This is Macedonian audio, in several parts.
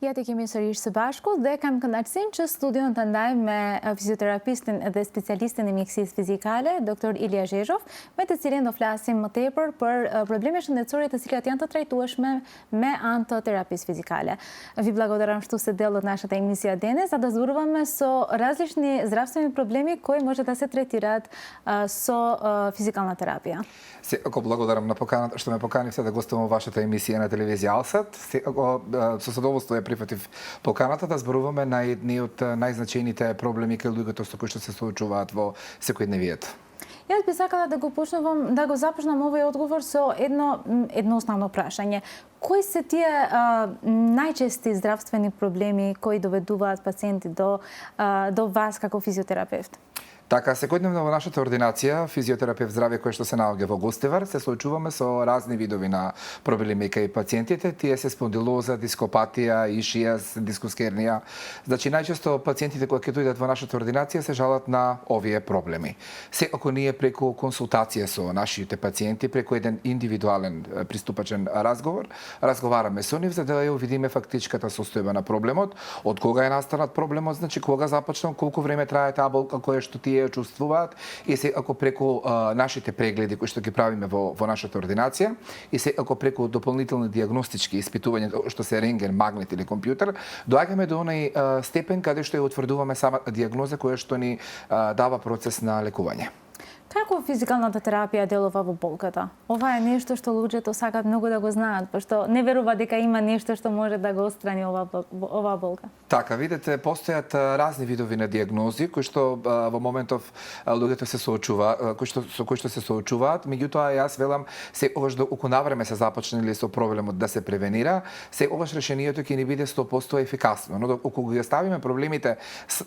Ja ti kemi sërish së bashku dhe kam kënaqësinë që studion të ndaj me fizioterapistin dhe specialistin e mjekësisë fizikale, doktor Ilja Zhezhov, me të cilin do flasim më tepër për probleme shëndetësore të cilat janë të trajtueshme me anë të terapisë fizikale. Vi благодарам što се дел од нашата емисија денес, за да зборуваме со различни здравствени проблеми кои може да се третираат со физикална терапија. Ако благодарам на поканата што ме поканивте да гостувам во вашата емисија на телевизија Алсат. Со задоволство ја прифатив поканата да зборуваме на едни од најзначајните проблеми кај луѓето со кои што се соочуваат во секојдневието. Јас би сакала да го започнам овој одговор со едно основно прашање. Кои се тие најчести здравствени проблеми кои доведуваат пациенти до вас како физиотерапевт? Така, секојдневно во нашата ординација, физиотерапевт здравје кој што се наоѓа во Гостивар, се соочуваме со разни видови на проблеми кај пациентите. Тие се спондилоза, дископатија, ишијас, дискускернија. Значи, најчесто пациентите кои ќе дојдат во нашата ординација се жалат на овие проблеми. Ако ние преку консултација со нашите пациенти, преку еден индивидуален приступачен разговор, разговараме со нив за да ја увидиме фактичката состојба на проблемот, од кога е настанат проблемот, значи кога започнал, колку време трае таа болка која што тие чувствуваат и се ако преку нашите прегледи кои што ги правиме во нашата ординација и се ако преку дополнителни дијагностички испитувања што се рентген, магнет или компјутер, доаѓаме до онај степен каде што ја утврдуваме сама дијагноза која што ни дава процес на лекување. Како физикалната терапија делува во болката? Ова е нешто што луѓето сакаат многу да го знаат, пошто не верува дека има нешто што може да го отстрани оваа болка. Така, видите, постојат разни видови на дијагнози кои што во моментов луѓето се соочуваат, со кои што се соочуваат, меѓутоа јас велам секогаш доколку навреме се започнали со проблемот да се превенира, секогаш решението ќе ни биде 100% ефикасно, но доколку ги оставиме проблемите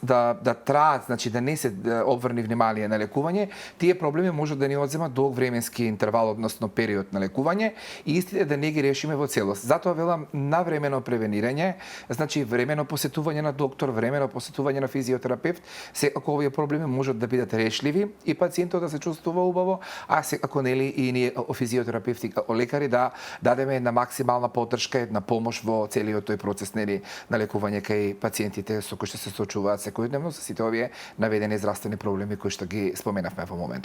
да траат, значи да не се обврни внимание на лекување, тие проблеми можат да ни одземат долг временски интервал, односно период на лекување и истите да не ги решиме во целост. Затоа велам навремено превенирање, значи времено посетување на доктор, времено посетување на физиотерапевт, ако овие проблеми можат да бидат решливи и пациентот да се чувствува убаво, а ако нели и ние физиотерапевти, лекари да дадеме една максимална поддршка, една помош во целиот тој процес нели на лекување кај пациентите со кои што се соочуваат секојдневно со сите овие наведени здравствени проблеми кои што ги споменавме во моментов.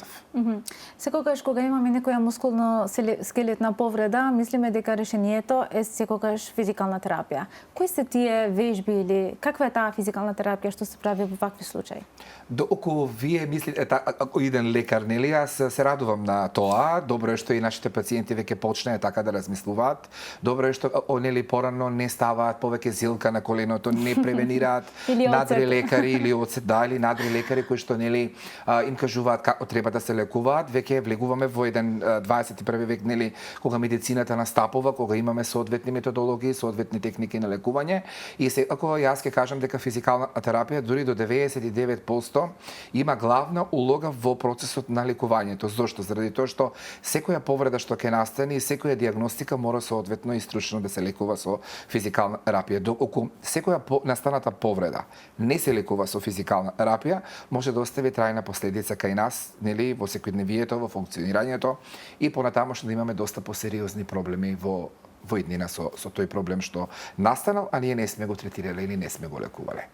Секогаш кога имаме некоја мускулно-скелетна повреда, мислиме дека решението е секогаш физикална терапија. Кои се тие вежби или каква е таа физикална терапија што се прави во вакви случаи? Доколку вие мислите, ако иден лекар, нели, јас се радувам на тоа. Добро е што и нашите пациенти веќе почнеа така да размислуваат. Добро е што нели порано не ставаат повеќе зилка на коленото, не превенираат надри лекари или или надри лекари кои што нели им кажуваат како треба да се лекуваат. Веќе влегуваме во еден 21 век, нели, кога медицината настапува, кога имаме соодветни методологии, соодветни техники на лекување и ако јас ќе кажам дека физикална терапија дури до 99% има главна улога во процесот на лекувањето. Зошто? Заради тоа што секоја повреда што ќе настане и секоја дијагностика мора соодветно и стручно да се лекува со физикална терапија. Доколку секоја настаната повреда не се лекува со физикална терапија, може да остави трајна последица кај нас, нели, во секојдневието, во функционирањето и понатамошно да имаме доста посериозни проблеми во иднина со тој проблем што настанал, а ние не сме го третирале или не сме го лекувале.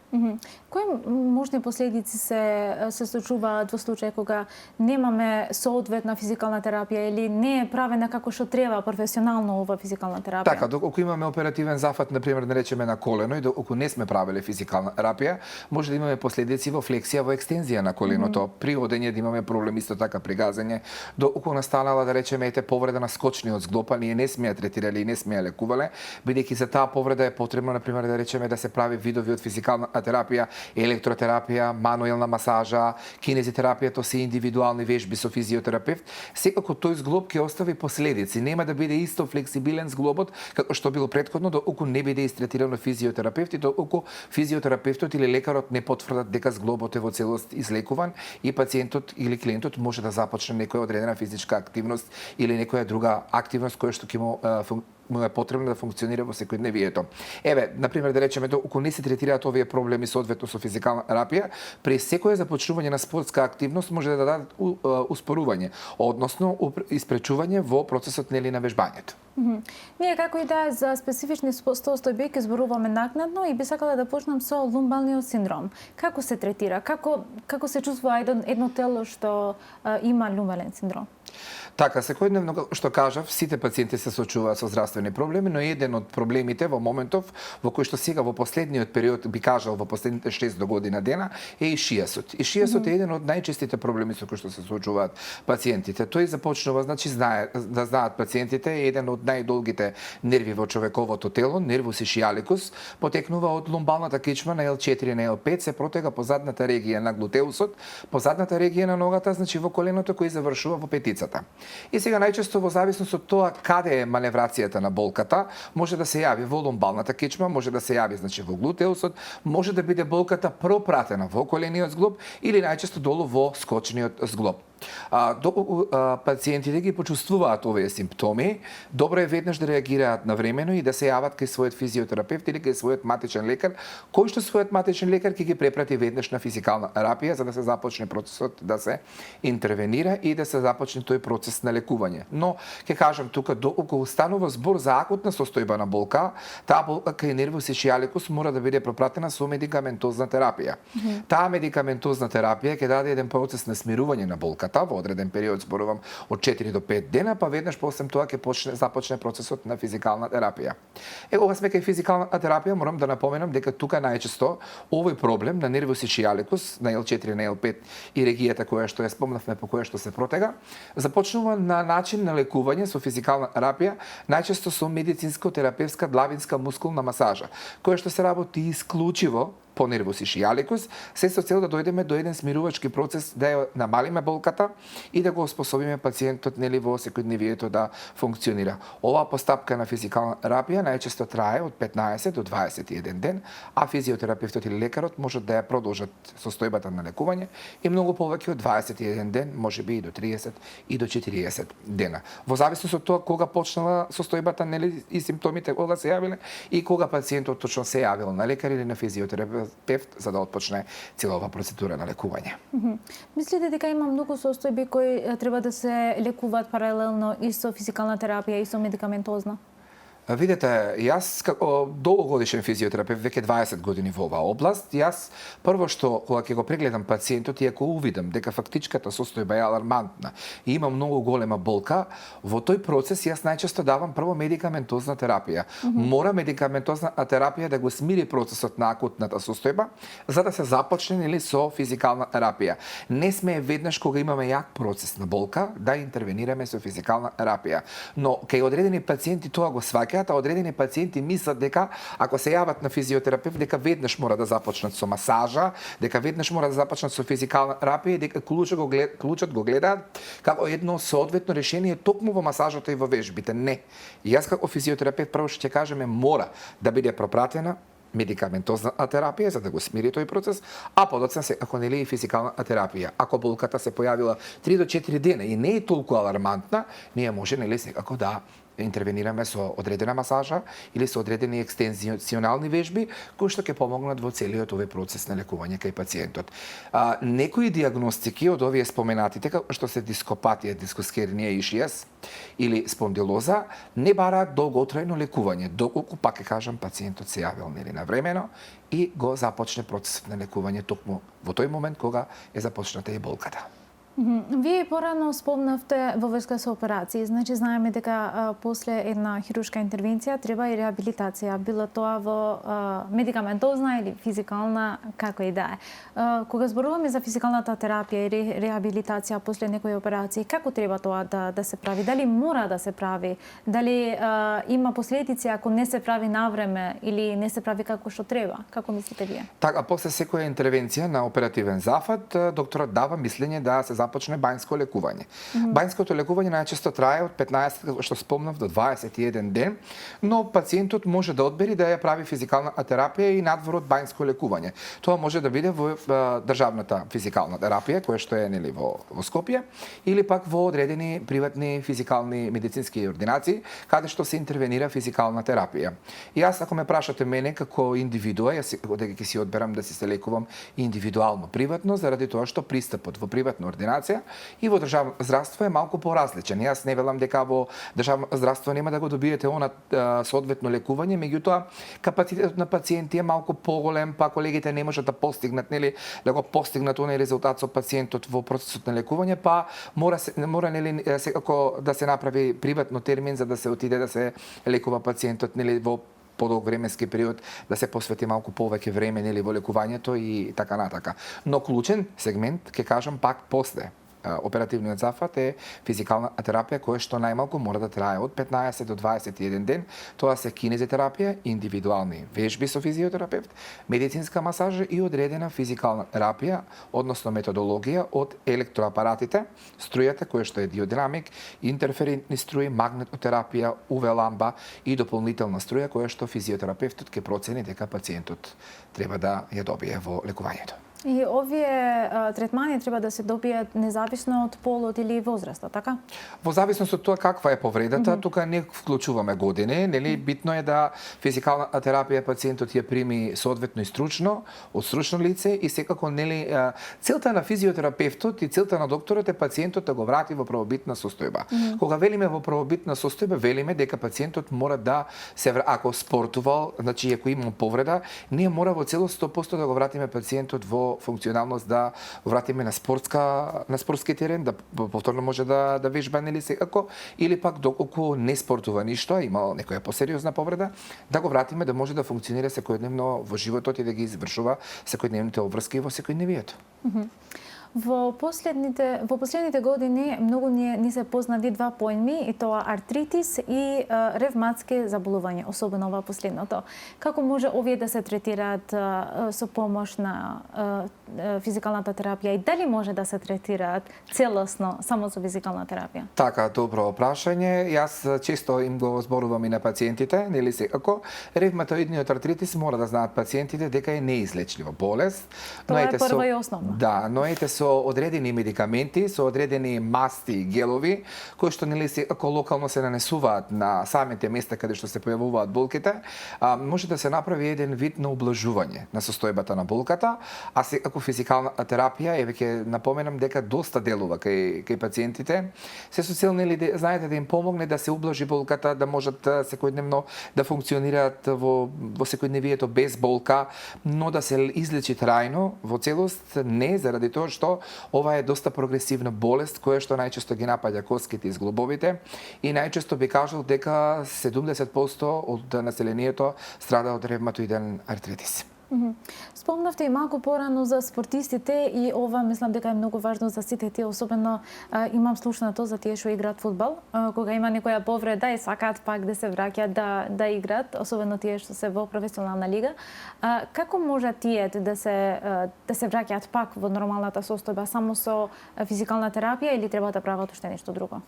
Кои можни последици се случуваат во случај кога немаме соодветна физикална терапија или не е правена како што треба професионално ова физикална терапија? Така, доколку имаме оперативен зафат, например, да речеме на колено и доколку не сме правеле физикална терапија, може да имаме последици во флексија, во екстензија на коленото. При одење да имаме проблем исто така при газење. Доколку настанала, да речеме, повреда на скочниот зглоб, ние не сме ја третирале и не сме ја лекувале, бидејќи за таа повреда е потребно, например, да речеме да се прави видови од физикална терапија, електротерапија, мануелна масажа, кинезитерапија, тоа се индивидуални вежби со физиотерапевт. Секако тој зглоб ќе остави последици. Нема да биде исто флексибилен зглобот како што било претходно, доколку не биде истретирано физиотерапевт и доколку физиотерапевтот или лекарот не потврдат дека зглобот е во целост излекуван и пациентот или клиентот може да започне некоја одредена физичка активност или некоја друга активност која што ќе му е потребно да функционира во секојдневието. Например, да речеме, ако не се третираат овие проблеми соодветно со физикална терапија, при секое започнување на спортска активност може да дадат успорување, односно испречување во процесот нели на вежбањето. Ние како идеја за специфични состојби ќе зборуваме накнадно и би сакала да почнам со лумбалниот синдром. Како се третира? Како се чувствува едно тело што има лумбален синдром? Така, секојдневно, што кажав, сите пациенти се соочуваат со здравствени проблеми, но еден од проблемите во моментов во кој што сега во последниот период, би кажал, во последните 6 до година дена, е ишијасот. Ишијасот е еден од најчестите проблеми со кои што се соочуваат пациентите. Тој започнува, значи, знаат пациентите, е еден од најдолгите нерви во човековото тело, нервус ишијаликус, потекнува од лумбалната кичма на L4 на L5, се протега по задната регија на глутеусот, по задната регија на ногата, значи во коленото кој завршува во петицата. И сега најчесто во зависност од тоа каде е маневрацијата на болката, може да се јави во лумбалната кичма, може да се јави значи во глутеусот, може да биде болката пропратена во колениот зглоб или најчесто долу во скочниот зглоб. Доколку пациентите ги почувствуваат овие симптоми, добро е веднаш да реагираат навремено и да се јават кај својот физиотерапевт или кај својот матичен лекар, кој што својот матичен лекар ќе ги препрати веднаш на физикална терапија за да се започне процесот да се интервенира и да се започне тој процес на лекување. Но ќе кажам тука, доколку устанува збор за акутна состојба на болка, таа болка кај нервус ишијаликус мора да биде пропратена со медикаментозна терапија. Таа медикаментозна терапија ќе даде еден процес на смирување на болката во одреден период, зборувам од 4 до 5 дена, па веднаш после тоа ќе започне процесот на физикална терапија. Кога сме кај физикална терапија, морам да напоменам дека тука најчесто овој проблем на нервус ишијаликус, на L4 на L5 и регијата која што ја спомнавме по која што се протега, започнува на начин на лекување со физикална терапија, најчесто со медицинско-терапевска длавинска мускулна масажа, која што се работи исклучиво по нервус ишијаликус, се со цел да дојдеме до еден смирувачки процес, да ја намалиме болката и да го оспособиме пациентот нели во секојдневието да функционира. Оваа постапка на физикална терапија најчесто трае од 15 до 21 ден, а физиотерапевтот или лекарот можат да ја продолжат состојбата на лекување и многу повеќе од 21 ден, можеби и до 30 и до 40 дена. Во зависност од тоа кога почнала состојбата нели и симптомите кога се јавиле и кога пациентот точно се јавил на лекар или на физиотерапевт за да отпочне целава процедура на лекување. Мислите дека има многу состојби кои треба да се лекуваат паралелно и со физикална терапија и со медикаментозна? Видете, јас како долгогодишен физиотерапевт, веќе 20 години во оваа област, јас прво што кога ќе го прегледам пациентот и ако увидам дека фактичката состојба е алармантна и има многу голема болка, во тој процес јас најчесто давам прво медикаментозна терапија. Мора медикаментозна терапија да го смири процесот на акутната состојба за да се започне нели со физикална терапија. Не сме веднаш кога имаме јак процес на болка да интервенираме со физикална терапија. Но кај одредени пациенти тоа го сваќаат, а одредени пациенти мислат дека ако се јават на физиотерапевт дека веднаш мора да започнат со масажа, дека веднаш мора да започнат со физикална терапија и дека клучот го гледаат како едно соодветно решение токму во масажата и во вежбите. Не. Јас како физиотерапевт прво што ќе кажеме мора да биде пропратена медикаментозна терапија за да го смири тој процес, а подоцна се ако нели и физикална терапија. Ако болката се појавила 3 до 4 дена и не е толку алармантна, ние може нели секако да интервенираме со одредена масажа или со одредени екстензионални вежби кои што ќе помогнат во целиот овој процес на лекување кај пациентот. Некои диагностики од овие споменатите како што се дископатија, дискосхернија, ишијас или спондилоза не бараат долготрајно лекување, доколку пак ќе кажам пациентот се јавил нели навремено и го започне процесот на лекување токму во тој момент кога е започната и болката. Вие порано спомнавте во врска со операции, значи знаеме дека после една хируршка интервенција треба и реабилитација, било тоа во медикаментозна или физикална, како и да е. Кога зборуваме за физикалната терапија и реабилитација после некои операции, како треба тоа да се прави? Дали мора да се прави? Дали има последици ако не се прави навреме или не се прави како што треба? Како мислите вие? Така, после секоја интервенција на оперативен зафат, докторот дава мислење да се започне бањско лекување. Бањското лекување најчесто трае од 15, како што спомнав, до 21 ден, но пациентот може да одбери да ја прави физикална терапија и надвор од бањско лекување. Тоа може да биде во државната физикална терапија, која што е нели во Скопје, или пак во одредени приватни физикални медицински ординации, каде што се интервенира физикална терапија. И јас ако ме прашате мене како индивидуа, јас дека ќе си одберам да се лекувам индивидуално, приватно, заради тоа што пристапот во приватна ординација вакцинација и во државно здравство е малку поразличен. Јас не велам дека во државно здравство нема да го добиете она соодветно лекување, меѓутоа капацитетот на пациенти е малку поголем, па колегите не можат да постигнат, нели, да го постигнат оној резултат со пациентот во процесот на лекување, па мора нели секако да се направи приватно термин за да се отиде да се лекува пациентот, нели, во подолг временски период, да се посвети малку повеќе време, нели, во лекувањето и така натака. Но клучен сегмент, ќе кажам пак после оперативниот зафат е физикална терапија која што најмалку мора да трае од 15 до 21 ден. Тоа се кинезитерапија, индивидуални вежби со физиотерапевт, медицинска масажа и одредена физикална терапија, односно методологија од електроапаратите, струјата која што е диодинамик, интерферентни струи, магнетотерапија, UV ламба и дополнителна струја која што физиотерапевтот ќе процени дека пациентот треба да ја добие во лекувањето. И овие третмани треба да се добијат независно од полот или возраста, така? Во зависност од тоа каква е повредата, тука не вклучуваме години, нели, битно е да физикална терапија пациентот ја прими соодветно и стручно, од стручно лице и секако, нели, целта на физиотерапевтот и целта на докторот е пациентот да го врати во правобитна состојба. Кога велиме во правобитна состојба, велиме дека пациентот мора да се ако спортувал, значи ако има повреда, ние мора во целост 100% да го вратиме пациентот во функционалност, да го вратиме на спортски терен, да повторно може да вежба, нели, секако, или пак доколку не спортува ништо, имал некоја посериозна повреда, да го вратиме да може да функционира секојдневно во животот и да ги извршува секојдневните обврски во секојдневието. Во последните години многу ни се познати два појми, и тоа артритис и ревматски заболувања, особено ова последното. Како може овие да се третираат со помош на физикалната терапија и дали може да се третираат целосно само со физикална терапија? Така, добро прашање. Јас често им го зборувам и на пациентите, нели, секако. Ревматоидниот артритис мора да знаат пациентите дека е неизлечлива болест. Тоа е прва и основна. Да, но ете со одредени медикаменти, со одредени масти и гелови, кои што, нели, секако локално се нанесуваат на самите места каде што се појавуваат болките, може да се направи еден вид на ублажување на состојбата на болката, а секако физикална терапија, веќе напоменам дека доста делува кај пациентите, се со цел, нели, знаете, да им помогне да се ублажи болката, да можат секојдневно да функционираат во секојдневието без болка, но да се излечи трајно во целост, не, заради тоа што ова е доста прогресивна болест која што најчесто ги напаѓа коските и зглобовите и најчесто би кажал дека 70% од населението страда од ревматоиден артритис. Спомнавте и малку порано за спортистите и ова мислам дека е многу важно за сите тие, особено имам слушнато за тие што играат фудбал, кога има некоја повреда и сакаат пак да се враќаат да играат, особено тие што се во професионална лига. Како може тие да се враќаат пак во нормалната состојба само со физикална терапија или треба да прават уште нешто друго?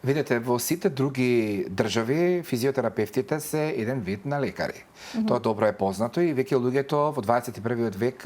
Видете, во сите други држави физиотерапевтите се еден вид на лекари. Тоа добро е познато и веќе луѓето во 21 век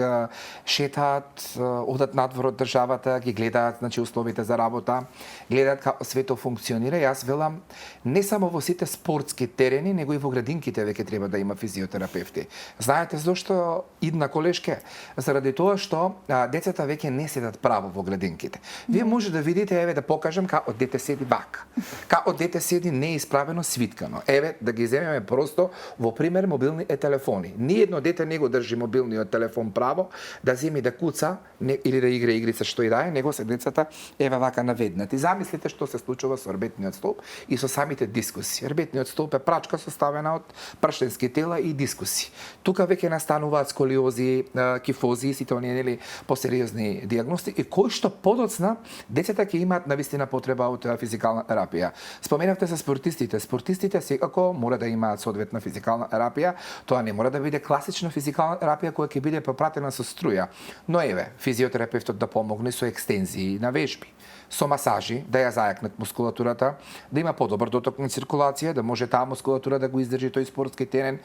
шетаат, одат надвор од државата, ги гледаат, значи, условите за работа, гледаат како светот функционира. Јас велам, не само во сите спортски терени, него и во градинките веќе треба да има физиотерапевти. Знаете зошто идна колешке? Заради тоа што децата веќе не седат право во градинките. Вие може да видите, еве да покажам како дете седи вака. Како дете седи неисправено свиткано. Еве да ги земеме просто во пример мобилни телефони. Ниедно дете не го држи мобилниот телефон право да земи да куца или да игра игрица што и да е, него се децата еве вака наведнати. Замислите што се случува со рбетниот столб и со самите дискуси. Рбетниот столб е прачка составена од пршенски тела и дискуси. Тука веќе настануваат сколиози, кифози и сите оние, нели, посериозни дијагностики кои што подоцна децата ќе имаат навистина потреба од физикална терапија. Споменавте за спортистите. Спортистите секако мора да имаат соодветна физикална терапија. Тоа не мора да биде класична физикална терапија која ќе биде попратена со струја. Но еве, физиотерапевтот да помогне со екстензии на вежби, со масажи да ја зајакнат мускулатурата, да има подобар доток на циркулација, да може таа мускулатура да го издржи тој спортски терен,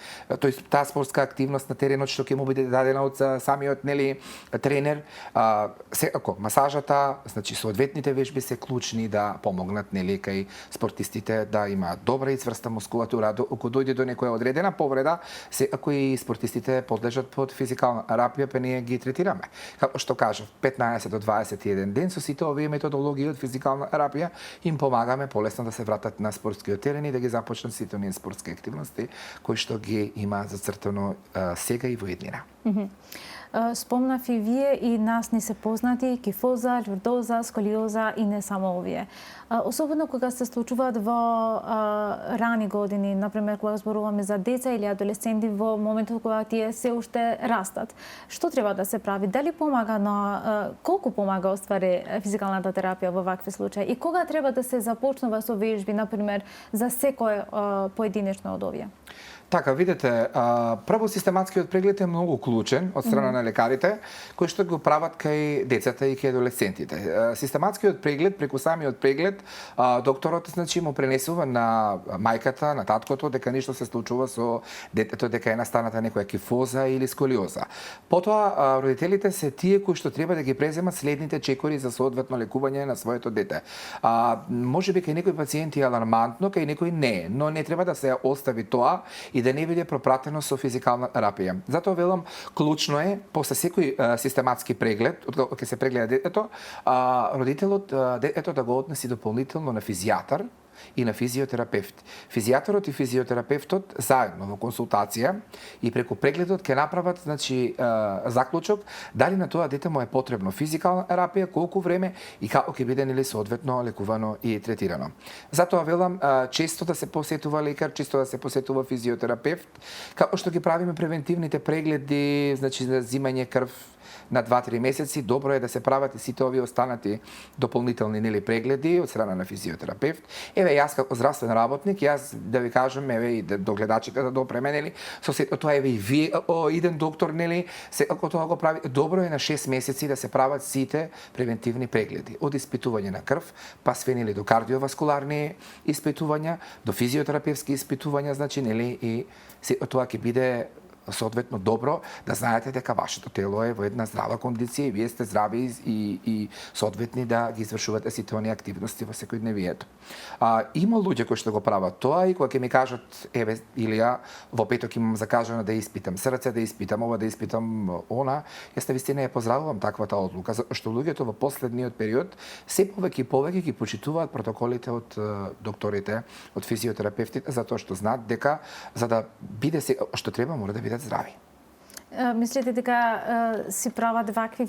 таа спортска активност на теренот што ќе му биде дадена од самиот тренер. Секако масажата, значи соодветните вежби се клучни да помогнат кај спортистите да имаат добра и цврста мускулатура. Ако дојде до некоја одредена повреда, секако и спортистите подлежат под физикална терапија, па ние ги третираме. Како што кажав, 15 до 21 ден со сите овие методологии од физикална терапија им помагаме полесно да се вратат на спортскиот терен и да ги започнат сите оние спортски активности кои што ги има зацртано сега и во иднина. Спомнав и вие и нас ни се познати кифоза, лордоза, сколиоза и не само овие. Особено кога се случуваат во рани години, например кога зборуваме за деца или адолесценти во моментот кога тие се уште растат. Што треба да се прави? Дали помага на колку помага оствари физикалната терапија во вакви случаи и кога треба да се започнува со вежби, например, за секој поединечно од овие? Така, видите, прво систематскиот преглед е многу клучен од страна на лекарите, кои што го прават кај децата и кај адолесцентите. Систематскиот преглед, преку самиот преглед, докторот значи му пренесува на мајката, на таткото, дека нешто се случува со детето, дека е настаната некоја кифоза или сколиоза. Потоа, родителите се тие кои што треба да ги преземат следните чекори за соодветно лекување на своето дете. Може би кај некои пациенти е алармантно, кај некои не, но не треба да се остави тоа и да не биде пропратено со физикална терапија. Затоа велам, клучно е, после секој систематски преглед, кога ќе се прегледа детето, родителот детето да го однеси дополнително на физијатар и на физиотерапевт. Физијаторот и физиотерапевтот заедно во консултација и преку прегледот ќе направат значи заклучок дали на тоа дете му е потребно физикална терапија, колку време и како ќе биде нели соодветно лекувано и третирано. Затоа велам често да се посетува лекар, често да се посетува физиотерапевт, како што ги правиме превентивните прегледи, значи за зимање крв на 2-3 месеци, добро е да се прават и сите овие останати дополнителни нели прегледи од страна на физиотерапевт. Еве јас како здравствен работник, јас да ви кажам, еве и до гледачите да допреме нели, со сето тоа еве и вие иден доктор нели, секако тоа го прави. Добро е на 6 месеци да се прават сите превентивни прегледи, од испитување на крв, па све нели до кардиоваскуларни испитувања, до физиотерапевски испитувања, значи нели и тоа ќе биде соодветно добро да знаете дека вашето тело е во една здрава кондиција и вие сте здрави и соодветни да ги извршувате сите оние активности во секојдневието. Има луѓе кои што го прават тоа и кога ќе ми кажат еве Илија во петок имам закажано да испитам срце, да испитам ова, да испитам она, јас навистина ја поздравувам таквата одлука, што луѓето во последниот период се повеќе и повеќе ги почитуваат протоколите од докторите, од физиотерапевтите, затоа што знаат дека за да биде се што треба мора да биде здрави. Мислите дека си прават вакви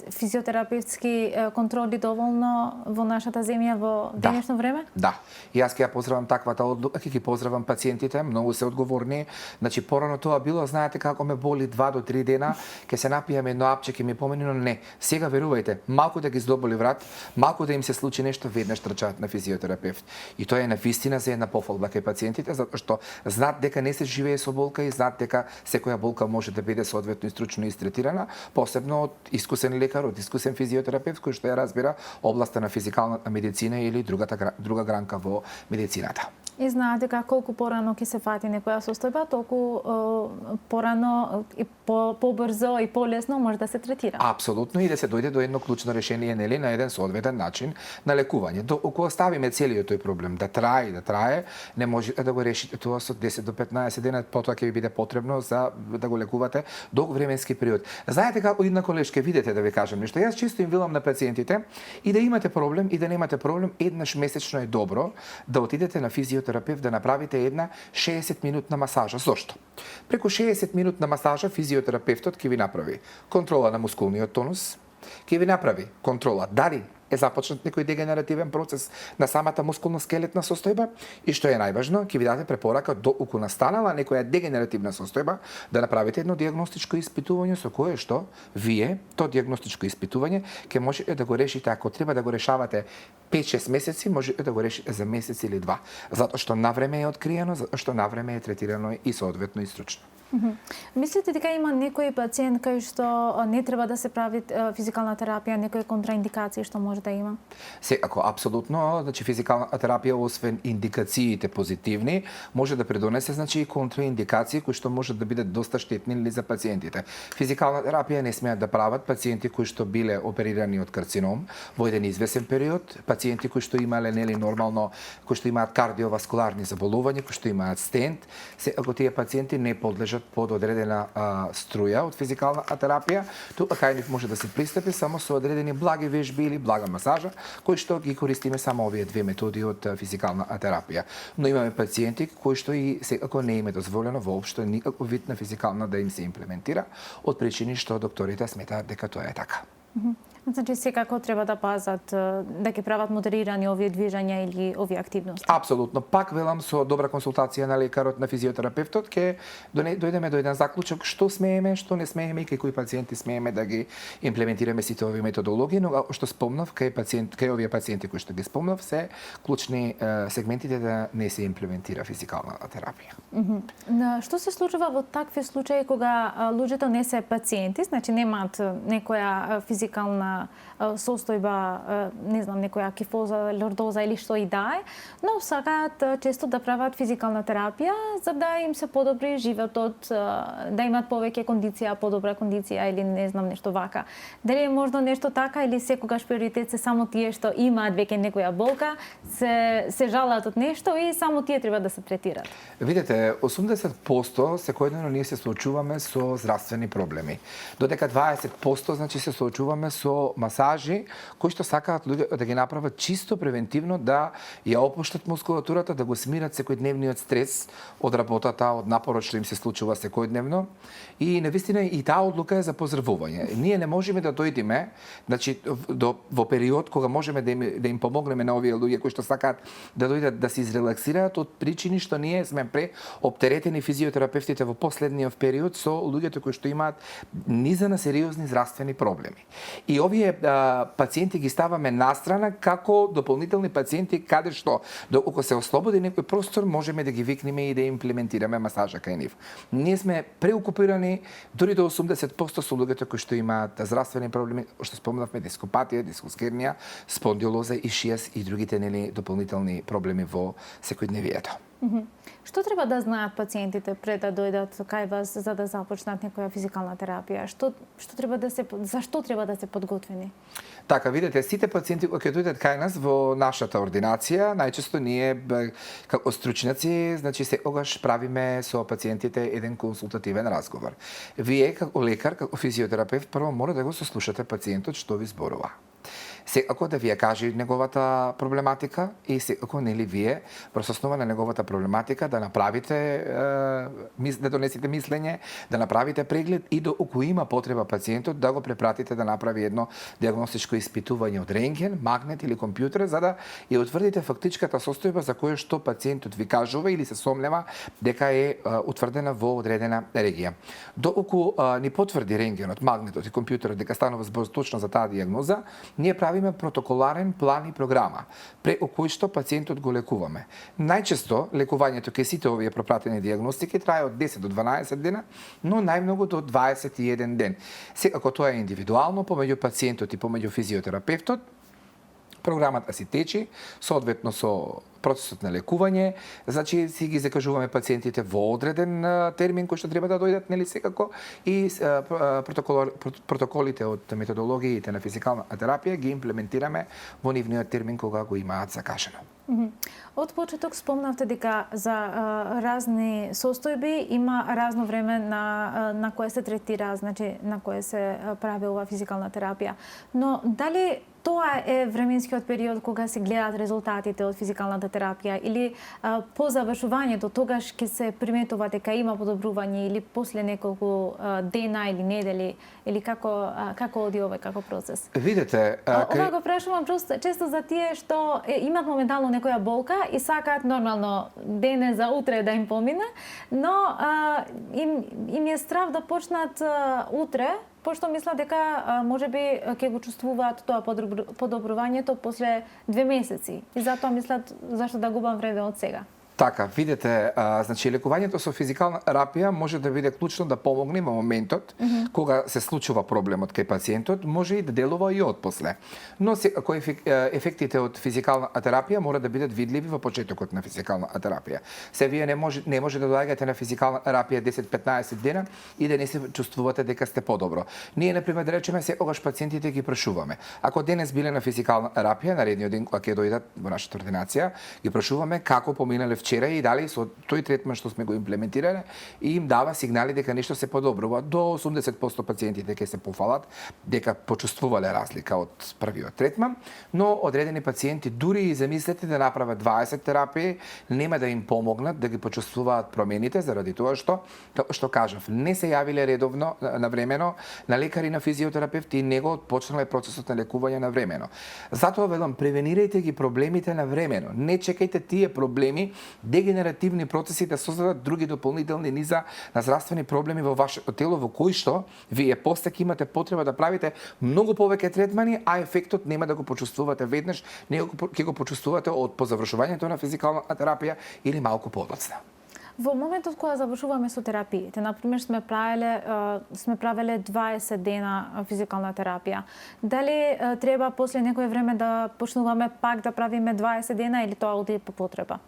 физиотерапевтски контроли доволно во нашата земја во денешно време? Да. Јас ќе ја поздравам таквата одлука, ќе ги поздравам пациентите, многу се одговорни. Значи порано тоа било, знаете како ме боли 2 до 3 дена, ќе се напијам едно апче, ќе ми помени, но не. Сега верувајте, малку да ги здоболи врат, малку да им се случи нешто, веднаш трчаат на физиотерапевт. И тоа е навистина за една пофалба кај пациентите, затоа што знаат дека не се живее со болка и знаат дека секоја болка може да биде соодветно и стручно истретирана, посебно од искусен лекар, од искусен физиотерапевт кој што ја разбира областа на физикалната медицина или друга гранка во медицината. И знаат дека колку порано ќе се фати некоја состојба, толку порано и побрзо и полесно може да се третира. Апсолутно, и да се дојде до едно клучно решение нели на еден соодветен начин на лекување. Ако оставиме целиот тој проблем да трае, не може да го решите тоа со 10 до 15 дена, потоа ќе ви биде потребно за да го лекувате долг временски период. Знаете како една колешка, видете да ви кажам нешто. Јас често им велам на пациентите и да имате проблем и да немате проблем, еднаш месечно е добро да отидете на физиотерапевт да направите една 60-минутна масажа. Зошто? Преку 60-минутна масажа физиотерапевтот ќе ви направи контрола на мускулниот тонус, ќе ви направи контрола дали е започнат некој дегенеративен процес на самата мускулно-скелетна состојба и што е најважно, ќе ви даде препорака доколку настанала некоја дегенеративна состојба да направите едно дијагностичко испитување со кое што вие тоа дијагностичко испитување ќе можете да го решите, ако треба да го решавате 5-6 месеци, можете да го решите за месец или 2, затоа што навреме е откриено, затоа што навреме е третирано и соодветно и стручно. Мислите дека има некој пациент кај што не треба да се прави физикална терапија, некои контраиндикации што може да има? Ако апсолутно, значи физикална терапија освен индикациите позитивни, може да придонесе значи и контраиндикации кои што може да бидат доста штетни или за пациентите. Физикална терапија не смеат да прават пациенти кои што биле оперирани од карцином во еден извесен период, пациенти кои што имале нели нормално, кои што имаат кардиоваскуларни заболувања, кои што имаат стент, ако тие пациенти не подлежат под одредена струја од физикална терапија, тука кај нив може да се пристапи само со одредени благи вежби или блага масажа, кои што ги користиме само овие две методи од физикална терапија. Но имаме пациенти кои што и секако не им е дозволено воопшто никаков вид на физикална да им се имплементира од причини што докторите сметаат дека тоа е така. Значи секако треба да пазат да ќе прават модерирани овие движења или овие активности. Апсолутно. Пак велам со добра консултација на лекарот, на физиотерапевтот ќе дојдеме до еден заклучок што смееме, што не смееме и кај кои пациенти смееме да ги имплементираме сите овие методологии, но што спомнав кај овие пациенти кои што ги спомнав се клучни сегментите да не се имплементира физикална терапија. Што се случува во такви случаи кога луѓето не се пациенти, значи немаат некоја физикална состојба, не знам, некоја кифоза, лордоза или што и да е, но сакаат често да прават физикална терапија за да им се подобри животот, да имаат повеќе кондиција, подобра кондиција или не знам нешто вака. Дали е можно нешто така или секогаш приоритет се само тие што имаат веќе некоја болка, се жалат од нешто и само тие треба да се третираат? Видете, 80% секојдневно ние се соочуваме со здравствени проблеми. Додека 20% значи се соочуваме со масажи кои што сакаат луѓе да ги направат чисто превентивно, да ја опуштат мускулатурата, да го смират секојдневниот стрес од работата, од напорот што им се случува секојдневно. И навистина и таа одлука е за поздравување. Ние не можеме да дојдеме, значи во период кога можеме да им помогнеме на овие луѓе кои што сакаат да дојдат да се изрелаксираат од причини што ние сме преоптеретени физиотерапевтите во последниот период со луѓето кои што имаат низа на сериозни здравствени проблеми. И овие пациенти ги ставаме настрана како дополнителни пациенти каде што доколку се ослободи некој простор можеме да ги викнеме и да имплементираме масажа кај нив. Ние сме преокупирани дури до 80% со луѓето кои што имаат здравствени проблеми, што спомнавме дископатија, дискоскернија, спондилоза, ишијас и другите нели дополнителни проблеми во секојдневието. Што треба да знаат пациентите пред да дојдат кај вас за да започнат некоја физикална терапија? Зашто треба да се подготвени? Така, видите, сите пациенти кои ќе дојдат кај нас во нашата ординација, најчесто ние како стручњаци, значи секогаш правиме со пациентите еден консултативен разговор. Вие како лекар, како физиотерапевт, прво мора да го сослушате пациентот што ви зборува. Секако да вие кажи неговата проблематика и секако нели вие врз основа на неговата проблематика да направите да донесете мислење, да направите преглед и доколку има потреба пациентот да го препратите да направи едно дијагностичко испитување од рентген, магнет или компјутер за да ја утврдите фактичката состојба за која што пациентот ви кажува или се сомнева дека е утврдена во одредена регија. Доколку ни потврди рентгенот, магнетот и компјутерот дека станува збор точно за таа дијагноза, ние правиме протоколарен план и програма, преку кој што пациентот го лекуваме. Најчесто лекувањето кај сите овие пропратени дијагностики трае од 10 до 12 дена, но најмногу до 21 ден. Секако тоа е индивидуално помеѓу пациентот и помеѓу физиотерапевтот. Програмата си течи, соодветно со процесот на лекување, значи си ги закажуваме пациентите во одреден термин кој што треба да дојдат, нели секако, и протоколите од методологиите на физикална терапија ги имплементираме во нивниот термин кога го имаат закажано. Од почеток спомнавте дека за разни состојби има разно време на кое се третира, значи на кое се прави ова физикална терапија. Но дали тоа е временскиот период кога се гледаат резултатите од физикалната терапија или по завршувањето тогаш ќе се приметува дека има подобрување или после неколку дена или недели или како оди овој како процес? Видете, ова го прашувам често за тие што имаат моментално некоја болка и сакаат нормално дене за утре да им помине, но им е страв да почнат утре, пошто мислат дека можеби ќе го чувствуваат тоа подобрувањето после 2 месеци. И затоа мислат зашто да губам време од сега. Така, видите, значи лекувањето со физикална терапија може да биде клучно да помогне во моментот кога се случува проблемот кај пациентот, може и да делува и отпосле. Но ако ефектите од физикална терапија мора да бидат видливи во почетокот на физикална терапија. Се вие не може да доаѓате на физикална терапија 10-15 дена и да не се чувствувате дека сте подобро. Ние например да речеме секогаш пациентите ги прашуваме. Ако денес биле на физикална терапија, наредниот ден кога ќе дојдат во нашата ординација, ги прашуваме како поминале вчера и дали со тој третман што сме го имплементирале и им дава сигнали дека нешто се подобрува. До 80% пациентите ќе се пофалат дека почувствувале разлика од првиот третман, но одредени пациенти дури и замислете да направат 20 терапии, нема да им помогнат да ги почувствуваат промените заради тоа што кажав, не се јавиле редовно навремено на лекари, на физиотерапевти и него почнале процесот на лекување навремено. Затоа велам, превенирајте ги проблемите навремено. Не чекајте тие проблеми, дегенеративни процеси да создадат други дополнителни низа на здравствени проблеми во вашето тело, во кои што вие после ќе имате потреба да правите многу повеќе третмани, а ефектот нема да го почувствувате веднаш, него ќе го почувствувате од по завршувањето на физикална терапија или малку подоцна. Во моментот кога завршуваме со терапиите, например сме правеле 20 дена физикална терапија, дали треба после некое време да почнуваме пак да правиме 20 дена или тоа оди по потреба?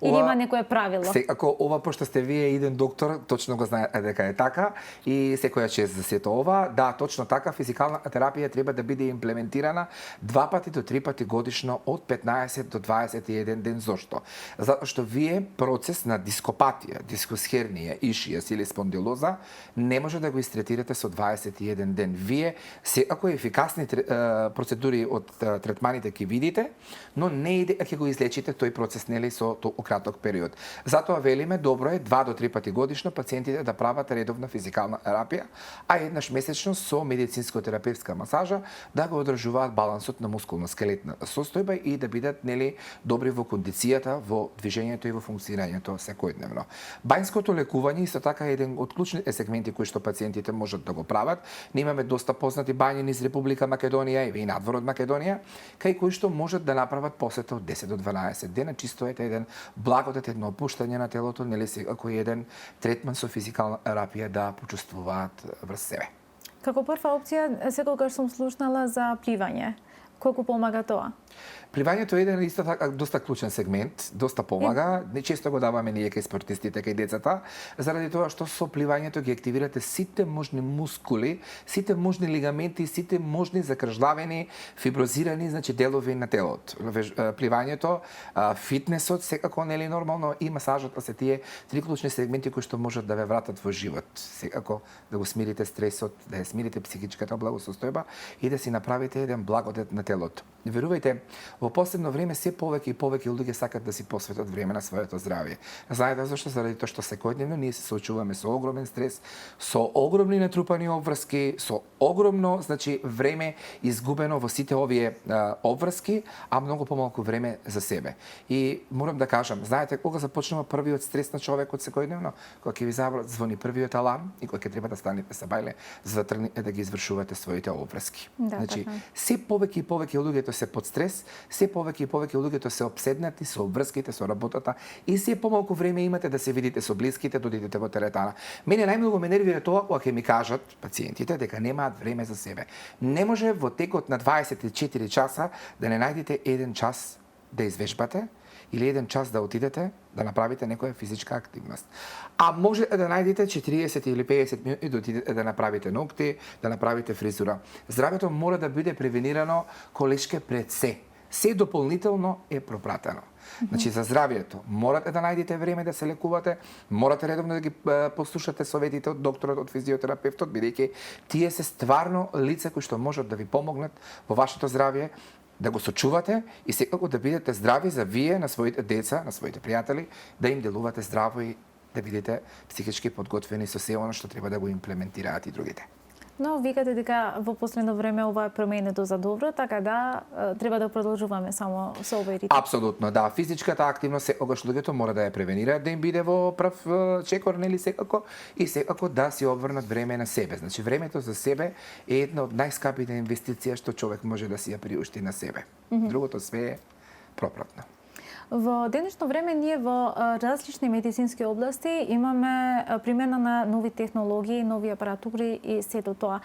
Или има некое правило? Ако ова, пошто сте вие еден доктор, точно го знае дека е така и секоја чест за сето ова, да, точно така, физикална терапија треба да биде имплементирана 2 пати до 3 пати годишно од 15 до 21 ден. Зошто? Затоа што вие процес на дископатија, дискосхернија, ишијас или спондилоза не може да го истретирате со 21 ден. Вие секако ефикасни процедури од третманите ќе видите, но не и ќе го излечите тој процес нели со краток период. Затоа велиме добро е 2 до 3 пати годишно пациентите да прават редовна физикална терапија, а еднаш месечно со медицинско-терапевтска масажа да го одржуваат балансот на мускулно-скелетна состојба и да бидат нели добри во кондицијата, во движењето и во функционирањето секојдневно. Бањското лекување исто така е еден од клучните сегменти кои што пациентите можат да го прават. Ние имаме доста познати бањи низ Република Македонија и надвор од Македонија, кај кои што можат да направат посета од 10 до 12 дена, чисто е еден благодат, едно опуштање на телото, нели секако еден третман со физикална терапија да почувствуваат врз себе. Како прва опција, секогаш сум слушнала за пливање. Колку помага тоа? Пливањето е еден исто така доста клучен сегмент, доста помага. Не често го даваме ние кај спортистите, кај децата, заради тоа што со пливањето ги активирате сите можни мускули, сите можни лигаменти, сите можни закржлавени, фиброзирани, значи делови на телото. Пливањето, фитнесот, секако нели нормално и масажот се тие три клучни сегменти кои што можат да ве вратат во живот. Секако да го смирите стресот, да ја смирите психичката благосостојба и да си направите еден благодет на телото. Верувајте, во последно време се повеќе и повеќе луѓе сакат да си посветат време на своето здравје. Знаете зашто? Заради тоа што секојдневно ние се соочуваме со огромен стрес, со огромни натрупани обврски, со огромно, значи, време изгубено во сите овие обврски, а многу помалку време за себе. И морам да кажам, знаете кога започнува првиот стрес на човекот секојдневно, кога ќе ви звони првиот аларм и кога ќе треба да станете се бајле за да тргнете да ги извршувате своите обврски. Да, значи, така. се повеќе и повеќе луѓето се под стрес, се повеќе и повеќе луѓето се обседнати со обврските, со работата и се помалку време имате да се видите со блиските, да одидете во теретана. Мене најмногу ме нервира тоа кога ќе ми кажат пациентите дека немаат време за себе. Не може во текот на 24 часа да не најдете еден час да извежбате или еден час да отидете да направите некоја физичка активност. А може да најдете 40 или 50 минути да отидете да направите ногти, да направите фризура. Здравето мора да биде превенирано колешке пред се. Се дополнително е пропратено. Значи за здравието морате да најдете време да се лекувате, морате редовно да ги послушате советите од докторот, од физиотерапевтот, бидејќи тие се стварно лица кои што можат да ви помогнат во вашето здравје, да го сочувате и секако да бидете здрави за вие, на своите деца, на своите пријатели, да им делувате здраво и да бидете психички подготвени со се она што треба да го имплементираат и другите. Но викате дека во последно време ова е променето за добро, така да треба да продолжуваме само со овој ритм. Апсолутно, да. Физичката активност секогаш луѓето мора да ја превенираат, да им биде во прав чекор, нели секако, и секако да си обрнат време на себе. Значи времето за себе е една од најскапите инвестиција што човек може да си ја приушти на себе. Другото све е пропратно. Во денешно време ние во различни медицински области имаме примена на нови технологии, нови апаратури и сето тоа.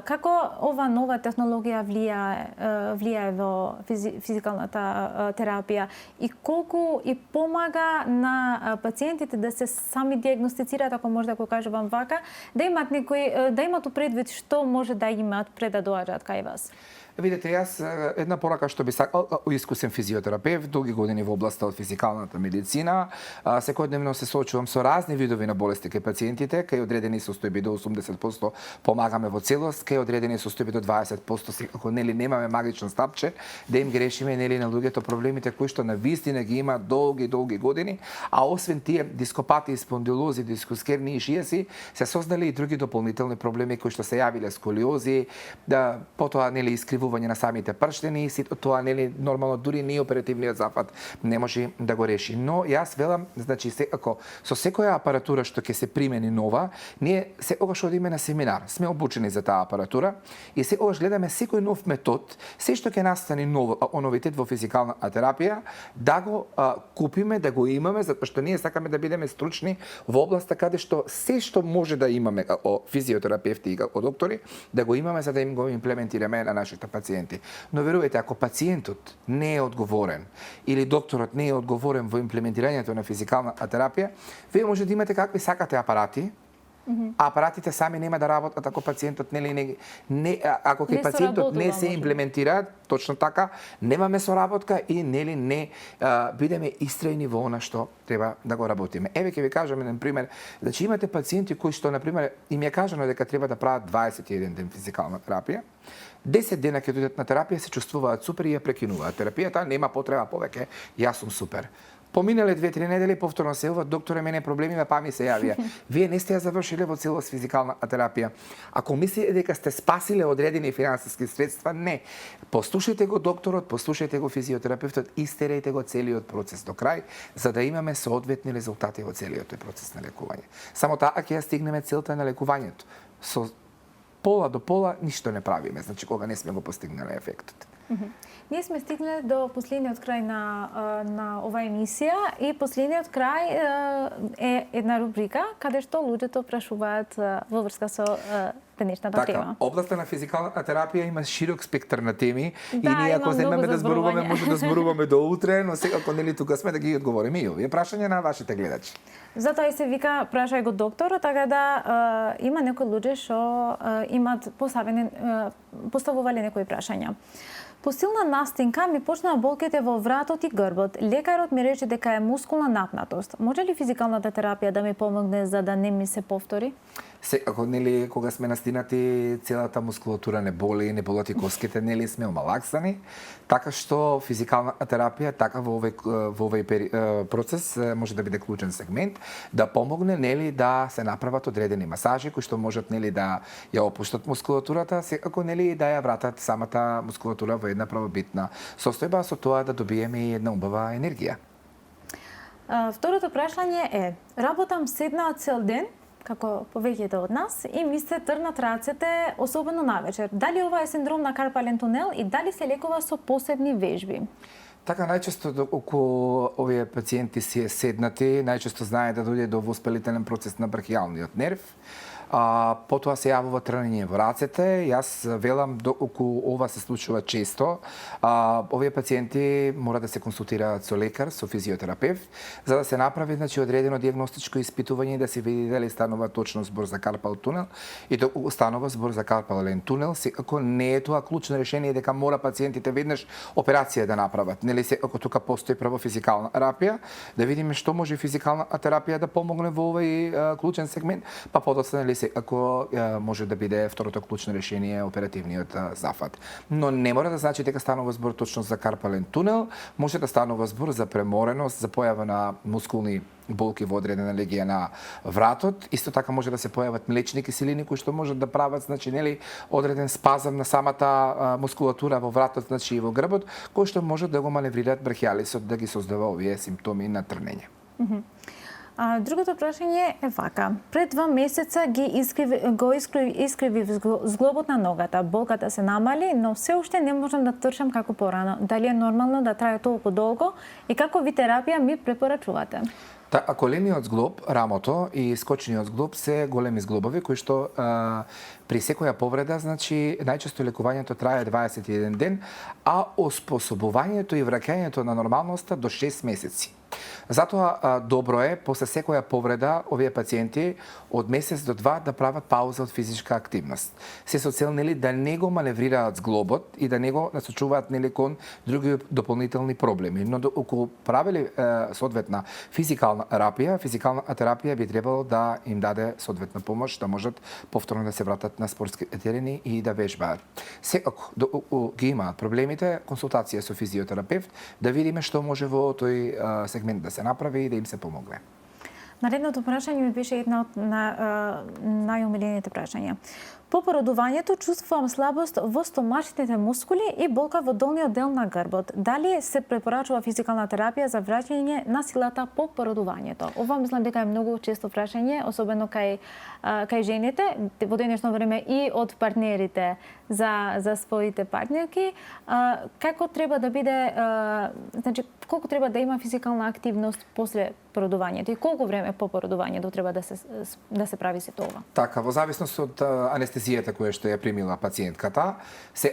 Како ова нова технологија влијае во физикалната терапија и колку и помага на пациентите да се сами диагностицираат, ако може да го кажувам вака, да имат предвид што може да имаат пред да доаѓаат кај вас? Видете, јас една порака што би сакал, искусен физиотерапевт, долги години во областа од физикалната медицина, секојдневно се соочувам со разни видови на болести кај пациентите, кај одредени состојби до 80% помагаме во целост, кај одредени состојби до 20%, ако нели немаме магично стапче, да им ги решиме нели на луѓето проблемите кои што на вистина ги има долги години, а освен тие дископатии, спондилози, дискускерни и шијаси, се создали и други дополнителни проблеми кои што се јавиле сколиози, да потоа нели искривување на самите прштени и сето тоа нели нормално дури ни оперативниот зафат не може да го реши. Но јас велам, значи ако со секоја апаратура што ќе се примени нова, ние секогаш одиме на семинар, сме обучени за таа апаратура и секогаш гледаме секој нов метод, се што ќе настане новитет во физикална терапија, да го купиме, да го имаме, затоа што ние сакаме да бидеме стручни во областа каде што се што може да имаме како физиотерапевти и како доктори, да го имаме за да им го имплементираме на нашите пациенти. Но верувате, ако пациентот не е одговорен или докторот не е одговорен во имплементирањето на физикална терапија, вие може да имате какви сакате апарати, а апаратите сами нема да работат ако пациентот ако кај пациентот не се имплементира, точно така, немаме соработка и нели не бидеме истрајни во она што треба да го работиме. Еве ќе ви кажам еден пример, значи имате пациенти кои што на пример им е кажано дека треба да прават 21 ден физикална терапија, 10 дена ќе дојдат на терапија, се чувствуваат супер и ја прекинуваат терапијата, нема потреба повеќе, јас сум супер. Поминале 2-3 недели, повторно се јавува, докторе, мене проблемиве, па ми се јавија. Вие не сте ја завршиле во целост физикална терапија. Ако мислите дека сте спасиле одредени финансиски средства, не. Послушајте го докторот, послушајте го физиотерапевтот, истерајте го целиот процес до крај, за да имаме соодветни резултати во целиот тој процес на лекување. Само така ќе ја стигнеме целта на лекувањето. Со пола до пола ништо не правиме, значи кога не сме го постигнале ефектот. Ние сме стигнале до последниот крај на оваа емисија и последниот крај е една рубрика каде што луѓето прашуваат во врска со денешната тема. Областа на физикална терапија има широк спектар на теми и ние ако земеме да зборуваме, може да зборуваме до утре, но секако нели тука сме да ги одговориме и овие прашања на вашите гледачи. Затоа и се вика прашај го доктор, така да има некои луѓе што имат поставувале некои прашања. По силна настинка ми почнаа болките во вратот и грбот. Лекарот ми рече дека е мускулна напнатост. Може ли физикалната терапија да ми помогне за да не ми се повтори? Ако нели кога сме настинати, целата мускулатура не боли, не болат и коските, нели сме омалаксани, така што физикална терапија така во овој процес може да биде клучен сегмент да помогне нели да се направат одредени масажи кои што можат нели да ја опуштат мускулатурата, секако нели да ја вратат самата мускулатура во една правобитна состојба, со тоа да добиеме и една убава енергија. Второто прашање е: работам седнат цел ден, како повеќето од нас, и ми се трнат рацете, особено навечер. Дали ова е синдром на карпален тунел и дали се лекува со посебни вежби? Така, најчесто околу овие пациенти си седнати, најчесто знае да дојде до воспалителен процес на брахијалниот нерв, потоа се јавува трнење во рацете. Јас велам околу ова се случува често. Овие пациенти мора да се консултираат со лекар, со физиотерапевт, за да се направи значи одредено дијагностичко испитување и да се види дали станува точно збор за карпал тунел и доколку станува збор за карпален тунел, секако не е тоа клучно решение дека мора пациентите веднаш операција да направат. Нели секако тука постои прво физикална терапија, да видиме што може физикална терапија да помогне во овој клучен сегмент, па подоцна нели ако може да биде второто клучно решение оперативниот зафат. Но не мора да значи дека станува збор точно за карпален тунел, може да станува збор за премореност, за појава на мускулни болки во одредена легија на вратот. Исто така може да се појават млечни киселини кои што можат да прават значи нели одреден спазам на самата мускулатура во вратот, значи и во грбот, кои што можат да го маневрираат брахијалисот да ги создава овие симптоми на трнење. Другото прашање е вака. Пред 2 месеца искриви зглобот на ногата. Болката се намали, но се уште не можам да трчам како порано. Дали е нормално да трае толку долго и како ви терапија ми препорачувате? Колениот зглоб, рамото и скочниот зглоб се големи зглобови кои што при секоја повреда, значи најчесто лекувањето трае 21 ден, а оспособувањето и враќањето на нормалноста до 6 месеци. Затоа добро е после секоја повреда овие пациенти од месец до 2 да прават пауза од физичка активност. Се со цел да не го маневрираат зглобот и да не го насочуваат кон други дополнителни проблеми. Но ако правеле соодветна физикална терапија би требало да им даде соодветна помош да можат повторно да се вратат на спортски терени и да вежбаат. Секако ги имаат проблемите, консултација со физиотерапевт да видиме што може во тој сегмент да се направи и да им се помогне. Наредното прашање ми беше една од најомилените прашања. По породувањето чувствувам слабост во стомашните мускули и болка во долниот дел на грбот. Дали се препорачува физикална терапија за враќање на силата по породувањето? Ова мислам дека е многу често прашање, особено кај жените, во денешно време и од партнерите за своите партнерки. Како треба да биде, значи колку треба да има физикална активност после породувањето и колку време по породувањето треба да се прави сето ова? Така, во зависност од анестезијата која што ја примила пациентката,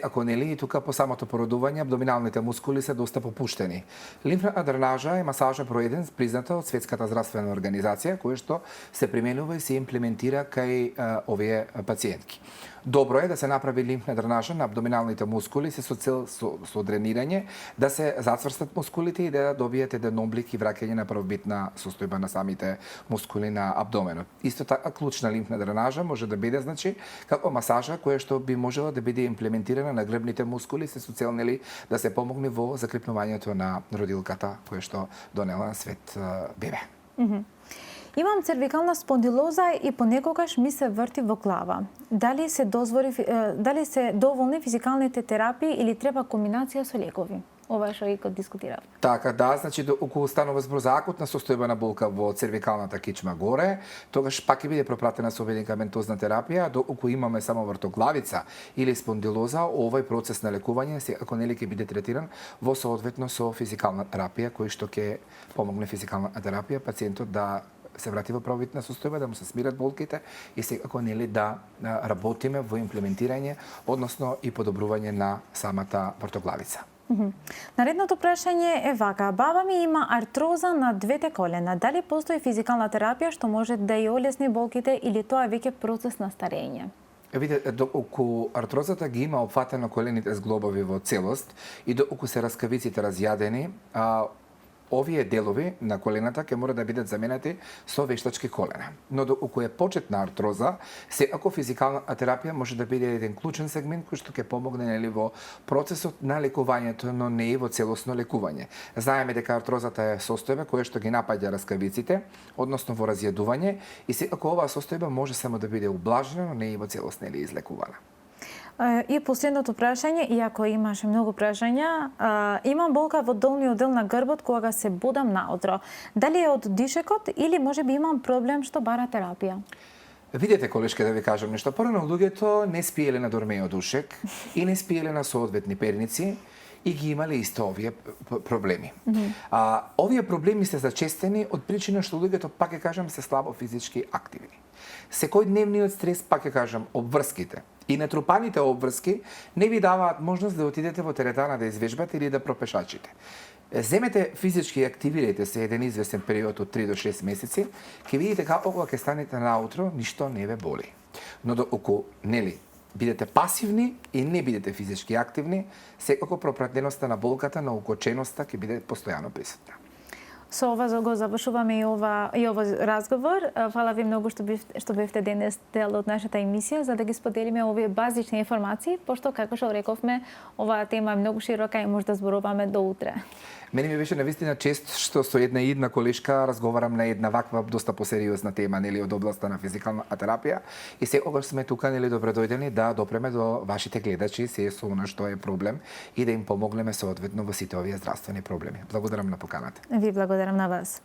ако нели тука по самото породување абдоминалните мускули се доста попуштени. Лимфна дренажа е масажа број 1 призната од Светската здравствена организација која што се применува и се имплементира кај овие пациентки. Добро е да се направи лимфна дренажа на абдоминалните мускули со цел со дренирање да се зацврстат мускулите и да добиете еден облик и враќање на првобитна состојба на самите мускули на абдоменот. Исто така клучна лимфна дренажа може да биде значи како масажа која што би можела да биде имплементирана на грбните мускули со цел да се помогне во закрепнувањето на родилката која што донела на свет бебе. Имам цервикална спондилоза и понекогаш ми се врти во глава. Дали се доволни физикалните терапии или треба комбинација со лекови? Ова што и дискутирав. Така, да, значи околу станува збор за акутна состојба на болка во цервикалната кичма горе, тогаш пак ќе биде пропратена со медикаментозна терапија, доколку имаме само вртоглавица или спондилоза, овој процес на лекување ако нели ќе биде третиран во соодветно со физикална терапија, кој што ќе помогне физикална терапија пациентот да се врати во правобитна состојба, да му се смират болките и секако нели да работиме во имплементирање, односно и подобрување на самата вртоглавица. Наредното прашање е вака. Баба ми има артроза на двете колена. Дали постои физикална терапија што може да ја олесни болките или тоа е веќе процес на старење? Видите, доколку артрозата ги има опфатено колените зглобови во целост и доколку се раскавиците разјадени, овие делови на колената ќе мора да бидат заменети со вештачки колена. Но доколку е почетна артроза, секако физикална терапија може да биде еден клучен сегмент кој што ќе помогне во процесот на лекувањето, но не и во целосно лекување. Знаеме дека артрозата е состојба која што ги напаѓа раскавиците, односно во разјадување, и секако оваа состојба може само да биде ублажена, но не и во целост излекувана. И последното прашање, иако имаше многу прашања, имам болка во долниот дел на грбот кога се будам наутро. Дали е од дишекот или можеби имам проблем што бара терапија? Видете, колешке, да ви кажам нешто. Порано луѓето не спиеле на дормео душек и не спиеле на соодветни перници и ги имале исто овие проблеми. Овие проблеми се зачестени од причина што луѓето, пак ќе кажам, се слабо физички активни. Секојдневниот стрес, пак ќе кажам, обврските и натрупаните обврски не ви даваат можност да отидете во теретана да извежбате или да пропешачите. Земете физички и активирайте се еден известен период од 3 до 6 месеци, ќе видите како кога ќе станете наутро, ништо не ве боли. Но доколку бидете пасивни и не бидете физички активни, секако пропратеноста на болката, на укоченоста ќе биде постојано присутна. Со ова го завршуваме и овој разговор. Фала ви многу што бевте денес дел од нашата емисија за да ги споделиме овие базични информации, пошто како што рековме, оваа тема е многу широка и може да зборуваме до утре. Мене ми беше навистина чест што со една колешка разговарам на една ваква доста посериозна тема од областа на физикална терапија и секогаш сме тука добредојдени да допреме до вашите гледачи се со она што е проблем и да им помогнеме соодветно во сите овие здравствени проблеми. Благодарам на поканата. Ви благодарам на вас.